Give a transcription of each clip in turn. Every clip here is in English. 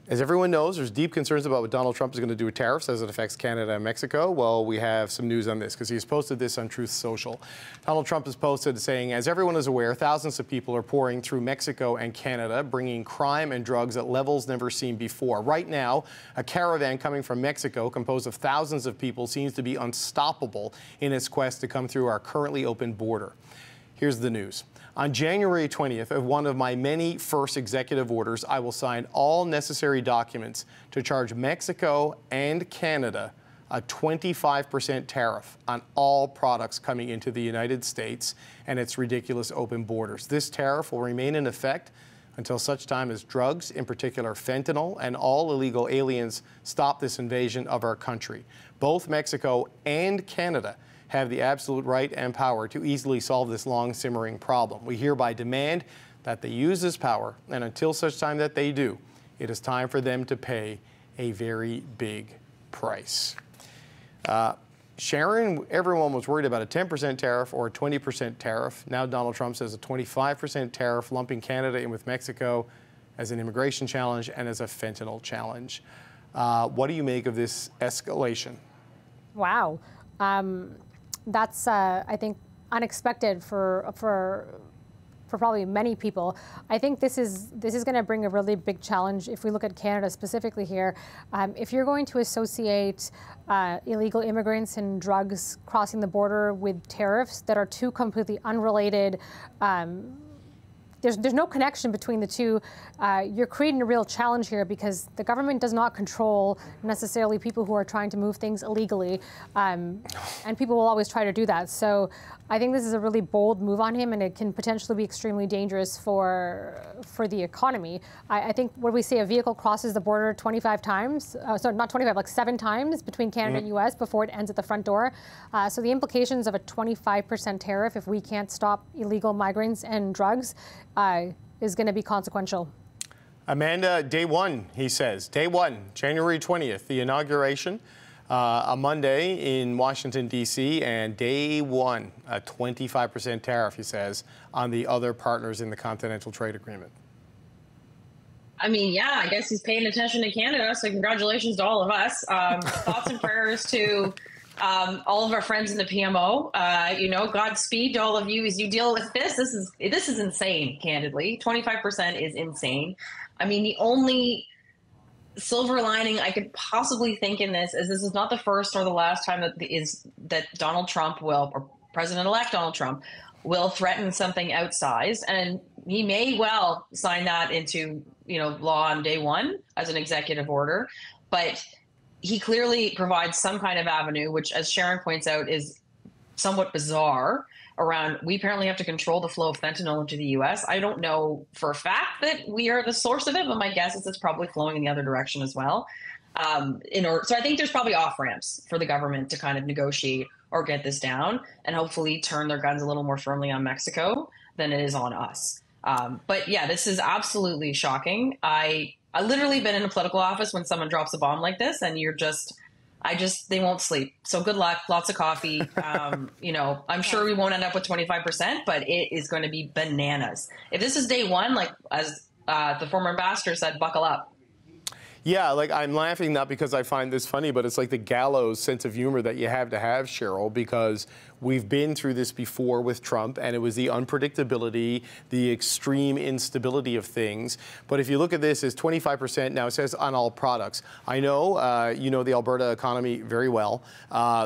As everyone knows, there's deep concerns about what Donald Trump is going to do with tariffs as it affects Canada and Mexico. Well, we have some news on this because he's posted this on Truth Social. Donald Trump has posted saying, as everyone is aware, thousands of people are pouring through Mexico and Canada, bringing crime and drugs at levels never seen before. Right now, a caravan coming from Mexico, composed of thousands of people, seems to be unstoppable in its quest to come through our currently open border. Here's the news. On January 20th, of one of my many first executive orders, I will sign all necessary documents to charge Mexico and Canada a 25% tariff on all products coming into the United States and its ridiculous open borders. This tariff will remain in effect until such time as drugs, in particular fentanyl, and all illegal aliens stop this invasion of our country. Both Mexico and Canada have the absolute right and power to easily solve this long simmering problem. We hereby demand that they use this power, and until such time that they do, it is time for them to pay a very big price. Sharon, everyone was worried about a 10% tariff or a 20% tariff. Now Donald Trump says a 25% tariff, lumping Canada in with Mexico as an immigration challenge and as a fentanyl challenge. What do you make of this escalation? Wow. That's, I think, unexpected for probably many people. I think this is going to bring a really big challenge if we look at Canada specifically here. If you're going to associate illegal immigrants and drugs crossing the border with tariffs that are two completely unrelated, there's no connection between the two. You're creating a real challenge here because the government does not control necessarily people who are trying to move things illegally, and people will always try to do that. So I think this is a really bold move on him, and it can potentially be extremely dangerous for the economy. I think when we say a vehicle crosses the border 25 times, sorry, not 25, like 7 times between Canada and U.S. before it ends at the front door. So the implications of a 25% tariff if we can't stop illegal migrants and drugs is going to be consequential. Amanda, day one, he says. Day one, January 20th, the inauguration, a Monday in Washington, D.C., and day one, a 25% tariff, he says, on the other partners in the Continental Trade Agreement. I mean, yeah, I guess he's paying attention to Canada, so congratulations to all of us. Thoughts and prayers to all of our friends in the PMO. You know, Godspeed to all of you as you deal with this. This is insane, candidly. 25% is insane. I mean, the only silver lining I could possibly think in this is not the first or the last time that Donald Trump will, or President-elect Donald Trump, will threaten something outsized, and he may well sign that into, you know, law on day one as an executive order. But he clearly provides some kind of avenue, which, as Sharon points out, is somewhat bizarre, around we apparently have to control the flow of fentanyl into the U.S. I don't know for a fact that we are the source of it, but my guess is it's probably flowing in the other direction as well. So I think there's probably off-ramps for the government to kind of negotiate or get this down and hopefully turn their guns a little more firmly on Mexico than it is on us. But yeah, this is absolutely shocking. I literally been in a political office when someone drops a bomb like this, and they won't sleep. So good luck, lots of coffee. You know, I'm sure we won't end up with 25%, but it is going to be bananas. If this is day one, like as the former ambassador said, buckle up. Yeah, like I'm laughing not because I find this funny, but it's like the gallows sense of humor that you have to have, Cheryl, because we've been through this before with Trump, and it was the unpredictability, the extreme instability of things. But if you look at this as 25%, now it says on all products. I know you know the Alberta economy very well.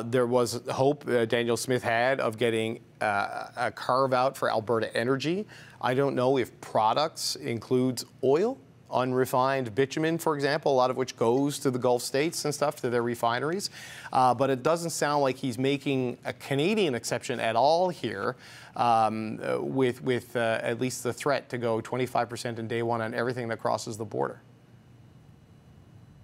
There was hope Daniel Smith had of getting a carve out for Alberta Energy. I don't know if products includes oil, unrefined bitumen, for example, a lot of which goes to the Gulf states and stuff, to their refineries. But it doesn't sound like he's making a Canadian exception at all here, with at least the threat to go 25% in day one on everything that crosses the border.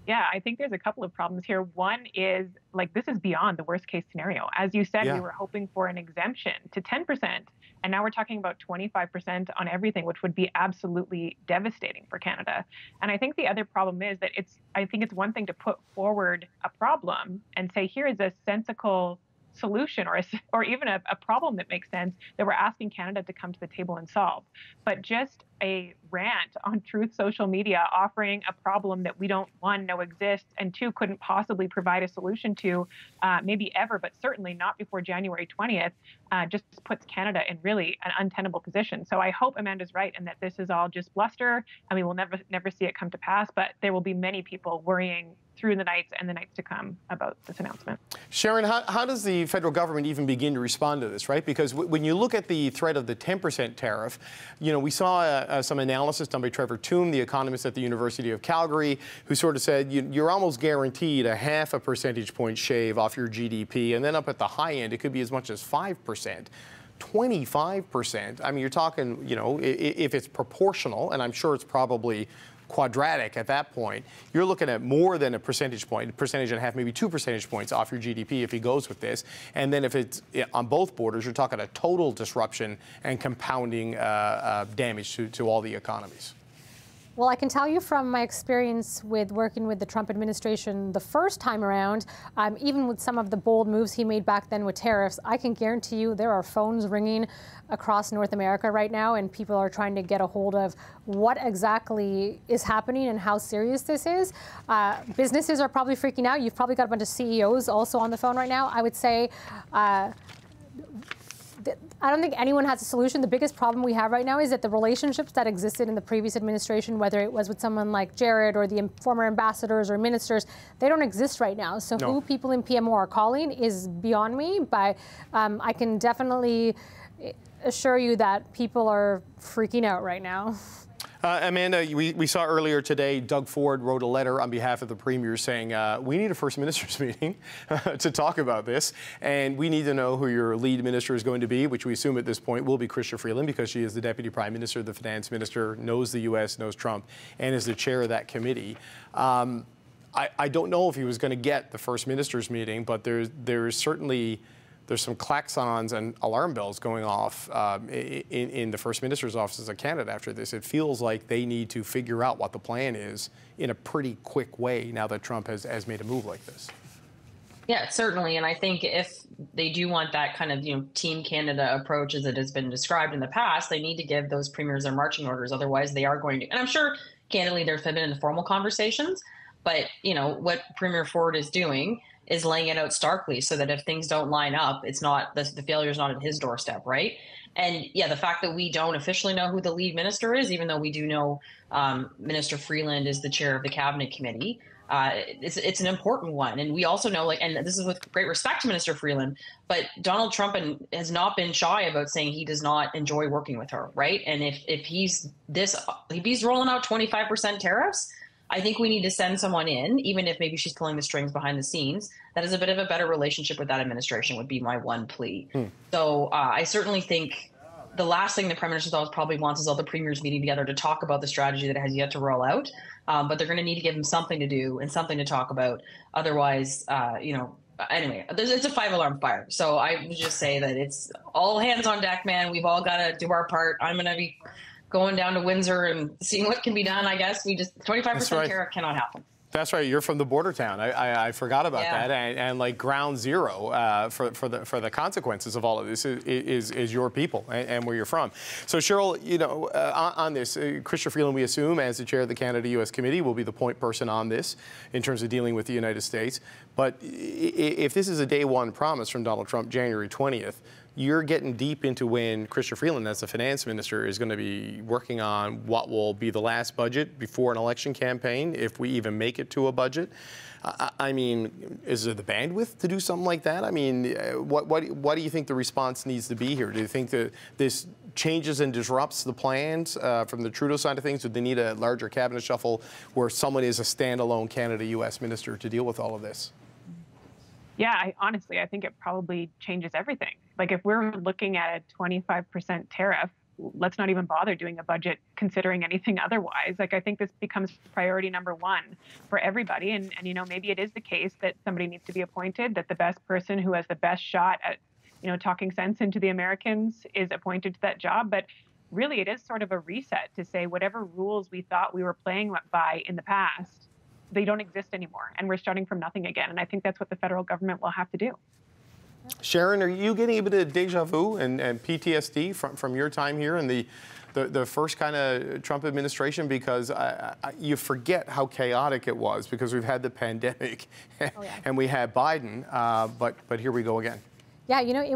Yeah, I think there's a couple of problems here. One is, like, this is beyond the worst case scenario. As you said, we were hoping for an exemption to 10%, and now we're talking about 25% on everything, which would be absolutely devastating for Canada. And I think the other problem is that I think it's one thing to put forward a problem and say, here is a sensible solution or even a problem that makes sense that we're asking Canada to come to the table and solve. But just a rant on Truth social media offering a problem that we don't, one, know exists, and two, couldn't possibly provide a solution to, maybe ever, but certainly not before January 20th, just puts Canada in really an untenable position. So I hope Amanda's right and that this is all just bluster. I mean, we'll never see it come to pass, but there will be many people worrying through the nights and the nights to come about this announcement. Sharon, how does the federal government even begin to respond to this, right? Because when you look at the threat of the 10% tariff, you know, we saw some analysis done by Trevor Toome, the economist at the University of Calgary, who sort of said you're almost guaranteed a 0.5 percentage point shave off your GDP, and then up at the high end, it could be as much as 5%. 25%. I mean, you're talking, you know, if it's proportional, and I'm sure it's probably quadratic at that point, you're looking at more than a percentage and a half, maybe 2 percentage points off your GDP if he goes with this. And then if it's on both borders, you're talking a total disruption and compounding damage to all the economies. Well, I can tell you from my experience with working with the Trump administration the first time around, even with some of the bold moves he made back then with tariffs, I can guarantee you there are phones ringing across North America right now, and people are trying to get a hold of what exactly is happening and how serious this is. Businesses are probably freaking out. You've probably got a bunch of CEOs also on the phone right now. I would say I don't think anyone has a solution. The biggest problem we have right now is that the relationships that existed in the previous administration, whether it was with someone like Jared or the former ambassadors or ministers, they don't exist right now. So who people in PMO are calling is beyond me, but I can definitely assure you that people are freaking out right now. Amanda, we saw earlier today, Doug Ford wrote a letter on behalf of the Premier saying, we need a First Minister's meeting to talk about this, and we need to know who your lead minister is going to be, which we assume at this point will be Chrystia Freeland, because she is the Deputy Prime Minister, the Finance Minister, knows the U.S., knows Trump, and is the chair of that committee. I don't know if he was going to get the First Minister's meeting, but there's certainly... There's some klaxons and alarm bells going off in the First Minister's offices of Canada after this. It feels like they need to figure out what the plan is in a pretty quick way now that Trump has made a move like this. Yeah, certainly. And I think if they do want that kind of, Team Canada approach as it has been described in the past, they need to give those premiers their marching orders. Otherwise, they are going to, and I'm sure candidly there's been informal conversations, but, what Premier Ford is doing is laying it out starkly so that if things don't line up, it's not the failure is not at his doorstep, right? And yeah, the fact that we don't officially know who the lead minister is, even though we do know Minister Freeland is the chair of the cabinet committee, it's an important one. And we also know, and this is with great respect to Minister Freeland, but Donald Trump has not been shy about saying he does not enjoy working with her, right? And if he's rolling out 25% tariffs, I think we need to send someone in, even if maybe she's pulling the strings behind the scenes, that is a bit of a better relationship with that administration would be my one plea. So I certainly think the last thing the Prime Minister's office probably wants is all the premiers meeting together to talk about the strategy that has yet to roll out. But they're going to need to give him something to do and something to talk about. Otherwise, anyway, it's a 5-alarm fire. So I would just say that it's all hands on deck, man. We've all got to do our part. I'm going to be going down to Windsor and seeing what can be done, I guess. 25% tariff cannot happen. That's right. You're from the border town. I forgot about that. And like ground zero for the consequences of all of this is your people and where you're from. So Cheryl, on this, Chrystia Freeland, we assume, as the chair of the Canada-U.S. Committee, will be the point person on this in terms of dealing with the United States. But if this is a day one promise from Donald Trump, January 20th, you're getting deep into when Chrystia Freeland, as the finance minister, is going to be working on what will be the last budget before an election campaign, if we even make it to a budget. I mean, is there the bandwidth to do something like that? I mean, what do you think the response needs to be here? Do you think that this changes and disrupts the plans from the Trudeau side of things? Do they need a larger cabinet shuffle where someone is a standalone Canada-U.S. minister to deal with all of this? Yeah, honestly, I think it probably changes everything. Like if we're looking at a 25% tariff, let's not even bother doing a budget considering anything otherwise. Like I think this becomes priority number one for everybody. And maybe it is the case that somebody needs to be appointed, that the best person who has the best shot at, talking sense into the Americans is appointed to that job. But really it is sort of a reset to say whatever rules we thought we were playing by in the past, they don't exist anymore, and we're starting from nothing again. And I think that's what the federal government will have to do. Sharon, are you getting a bit of deja vu and PTSD from your time here in the first kind of Trump administration? Because you forget how chaotic it was because we've had the pandemic and we had Biden, but here we go again. Yeah, you know, it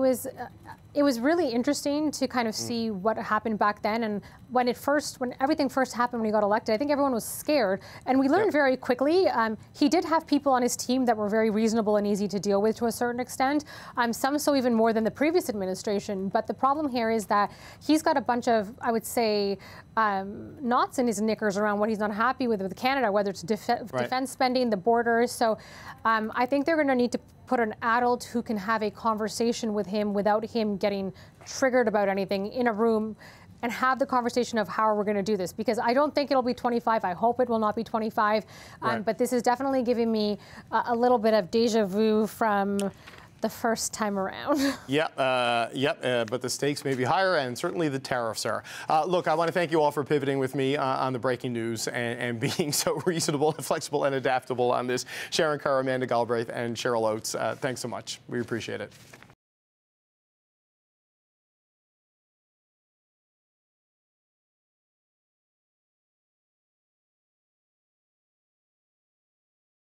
was really interesting to kind of see what happened back then, and when everything first happened when he got elected, I think everyone was scared, and we learned very quickly. He did have people on his team that were very reasonable and easy to deal with to a certain extent. Some so even more than the previous administration. But the problem here is that he's got a bunch of, I would say, knots in his knickers around what he's not happy with Canada, whether it's defense spending, the borders. So I think they're going to need to put an adult who can have a conversation with him without him getting triggered about anything in a room and have the conversation of how are we going to do this, because I don't think it'll be 25. I hope it will not be 25. But this is definitely giving me a little bit of deja vu from the first time around. But the stakes may be higher, and certainly the tariffs are. Look, I want to thank you all for pivoting with me on the breaking news and being so reasonable and flexible and adaptable on this. Sharon Carr, Amanda Galbraith, and Cheryl Oates, thanks so much. We appreciate it.